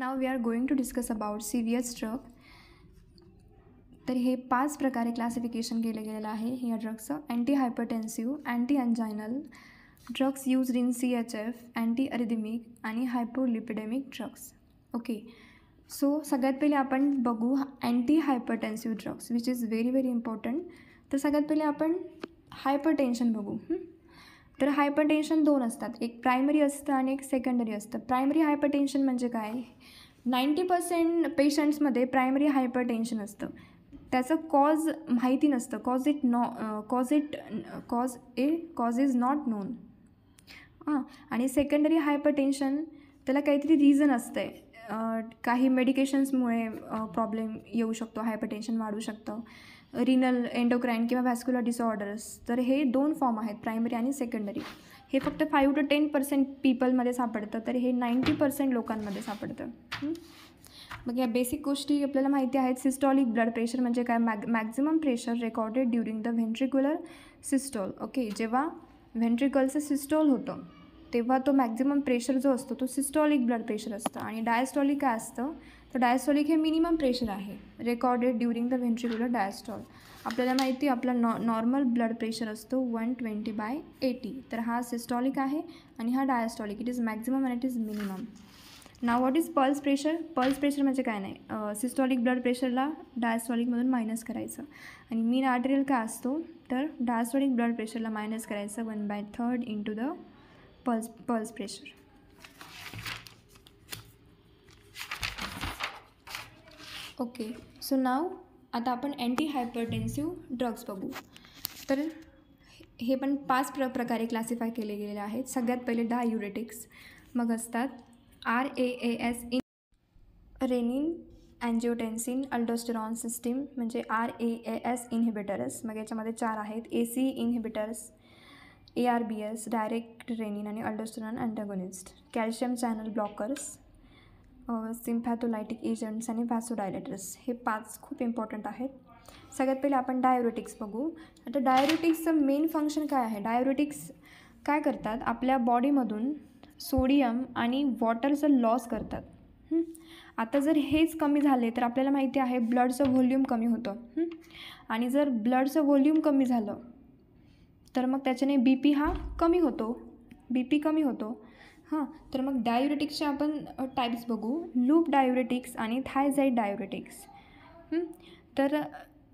Now we are going to discuss about severe stroke. तर हे 5 प्रकारे क्लासिफिकेशन केलं गेलेलं आहे या ड्रग्सचं. Anti hypertensive, anti anginal, drugs used in CHF, anti arrhythmic आणि हायपोलिपिडेमिक ड्रग्स. ओके, सो सगळ्यात पहिले आपण बघू anti hypertensive drugs which is very very important. तर सगळ्यात पहिले आपण हायपरटेन्शन बघू. तर हायपरटेन्शन 2 असतात, एक प्रायमरी असतं आणि एक सेकंडरी असतं. प्रायमरी हायपरटेन्शन म्हणजे काय? 90% पेशंट्समध्ये प्रायमरी हायपरटेन्शन असतं. त्याचं कॉज माहिती नसतं. Cause is not non. आणि सेकंडरी हायपरटेन्शन त्याला काहीतरी रिझन असतं आहे. काही मेडिकेशन्समुळे प्रॉब्लेम येऊ शकतो, हायपरटेन्शन वाढू शकतं, रिनल, एंडोक्राईन किंवा व्हॅस्क्युलर डिसऑर्डर्स. तर हे 2 फॉर्म आहेत, प्रायमरी आणि सेकंडरी. हे फक्त 5 to 10% पीपलमध्ये सापडतं, तर हे 90% लोकांमध्ये सापडतं. मग या बेसिक गोष्टी आपल्याला माहिती आहेत. सिस्टॉलिक ब्लड प्रेशर म्हणजे काय? Maximum pressure recorded during the ventricular systole. Okay, जेव्हा व्हेंट्रिकलचं सिस्टोल होतं तेव्हा तो मॅक्झिमम प्रेशर जो असतो तो सिस्टॉलिक ब्लड प्रेशर असतं. आणि डायस्टॉलिक काय असतं? तर डायस्टॉलिक हे मिनिमम प्रेशर आहे recorded during the ventricular diastole. आपल्याला माहिती आहे आपला नॉर्मल ब्लड प्रेशर असतो 120/80. तर हा सिस्टॉलिक आहे आणि हा diastolic. It is maximum and it is minimum. Now what is pulse pressure? Pulse pressure म्हणजे काय नाही, सिस्टॉलिक ब्लड प्रेशरला डायस्टॉलिकमधून मायनस करायचं. आणि मीन आर्टेरियल काय असतो? तर डायस्टॉलिक ब्लड प्रेशरला मायनस करायचं 1/3 into the pulse pressure. Okay, so now आता आपण अँटी हायपरटेन्सिव्ह ड्रग्स बघू. तर हे पण 5 प्रकारे क्लासिफाय केले गेलेले आहेत. सगळ्यात पहिले डायुरेटिक्स, मग असतात RAAS renin, angiotensin, aldosterone system म्हणजे RAAS इन्हिबिटर्स. मग याच्यामध्ये 4 आहेत, AC inhibitors, ARBs direct renin आणि aldosterone antagonist, calcium channel blockers, sympatholytic agents आणि व्हॅसोडायलेटर्स. हे 5 खूप इम्पॉर्टंट आहेत. सगळ्यात पहिले आपण डायुरेटिक्स बघू. आता डायुरेटिक्सचं मेन फंक्शन काय आहे? डायुरेटिक्स काय करतात? आपल्या बॉडीमधून सोडियम आणि वॉटरचं लॉस करतात. आता जर हेच कमी झाले तर आपल्याला माहिती आहे ब्लडचं व्हॉल्यूम कमी होतं. आणि जर ब्लडचं व्हॉल्यूम कमी झालं तर मग त्याच्याने BP हा कमी होतो, BP कमी होतो. तर मग डायुरेटिक्सचे आपण टाईप्स बघू. लूप डायुरेटिक्स आणि थायझाईड डायुरेटिक्स. तर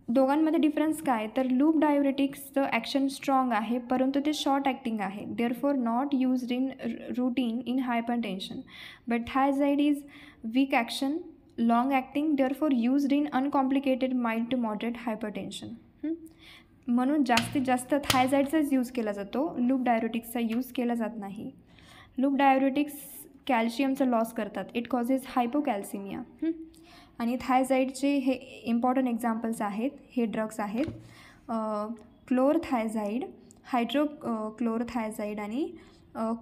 दोघांमध्ये डिफरन्स काय? तर लूप डायुरेटिक्सचं ॲक्शन स्ट्रॉंग आहे परंतु ते शॉर्ट ॲक्टिंग आहे, therefore not used in routine in hypertension. But thiazide is weak action, long acting, therefore used in uncomplicated mild to moderate hypertension. म्हणून जास्तीत जास्त थायझाईडचाच यूज केला जातो, लूप डायुरेटिक्सचा यूज केला जात नाही. लूप डायुरेटिक्स कॅल्शियमचं लॉस करतात, इट कॉजेस हायपोकॅल्सिमिया. आणि थायझाईडचे हे इम्पॉर्टंट एक्झाम्पल्स आहेत, हे ड्रग्स आहेत क्लोरथायझाईड, हायड्रोक्लोरथायझाईड आणि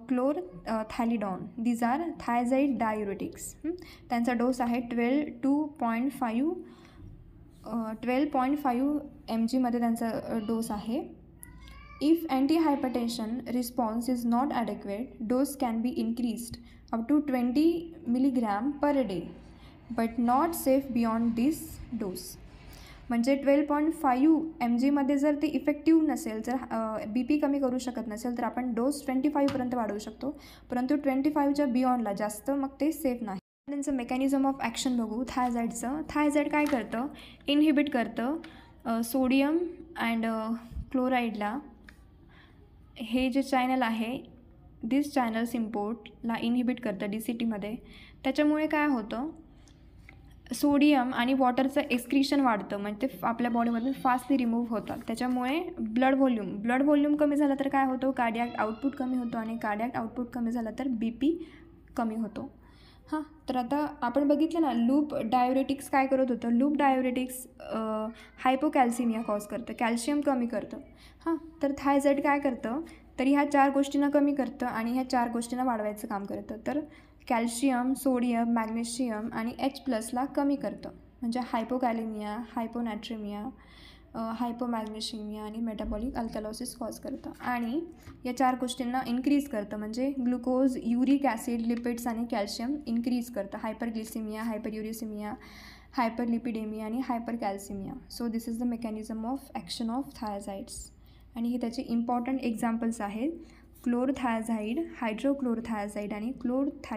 chlorthalidone. These are thiazide diuretics. त्यांचा डोस आहे 12.5 mg त्यांचा डोस आहे. If anti hypertension response is not adequate, dose can be increased up to 20 mg/day but not safe beyond this dose. म्हणजे 12.5 mg जर ते effective नसेल, जर BP कमी करू शकत नसेल तर आपण डोस 25पर्यंत वाढवू शकतो, परंतु 25च्या बियॉन्डला जास्त मग ते सेफ नाही. त्यांचं मेकॅनिझम ऑफ ॲक्शन बघू. थायझाईडचं, थायझाईड काय करतं? इन्हिबिट करतं सोडियम अँड क्लोराईडला. हे जे चॅनल आहे दिस चॅनल सिम्पोर्टला इन्हिबिट करतं DCTमध्ये. त्याच्यामुळे काय होतं? सोडियम आणि वॉटरचं एक्सक्रिशन वाढतं, म्हणजे ते आपल्या बॉडीमधून फास्टली रिमूव्ह होतात. त्याच्यामुळे ब्लड व्हॉल्यूम कमी झालं तर काय होतं? कार्डियाक आउटपुट कमी होतो आणि कार्डियाक आउटपुट कमी झालं तर BP कमी होतो. तर आता आपण बघितलं ना लूप डायुरेटिक्स काय करत होतं? लूप डायुरेटिक्स हायपोकॅल्सिमिया कॉज करतं, कॅल्शियम कमी करतं. तर थायझाईड काय करतं? तर ह्या 4 गोष्टींना कमी करतं आणि ह्या 4 गोष्टींना वाढवायचं काम करतं. तर कॅल्शियम, सोडियम, मॅग्नेशियम आणि H+ कमी करतं, म्हणजे हायपोकॅलेमिया, हायपोनॅट्रेमिया, हायपोमॅग्नेशिमिया आणि मेटाबॉलिक अल्कॅलॉसिस कॉज करतं. आणि या 4 गोष्टींना इन्क्रीज करतं, म्हणजे ग्लुकोज, युरिक ॲसिड, लिपिड्स आणि कॅल्शियम इन्क्रीज करतं. हायपरग्लिसिमिया, हायपरयुरिसिमिया, हायपरलिपिडेमिया आणि hypercalcaemia. So this is the mechanism of action of thiazides. आणि हे त्याचे इम्पॉर्टंट एक्झाम्पल्स आहेत: क्लोरथायझाईड, हायड्रोक्लोरथायझाईड आणि क्लोरथॅलिक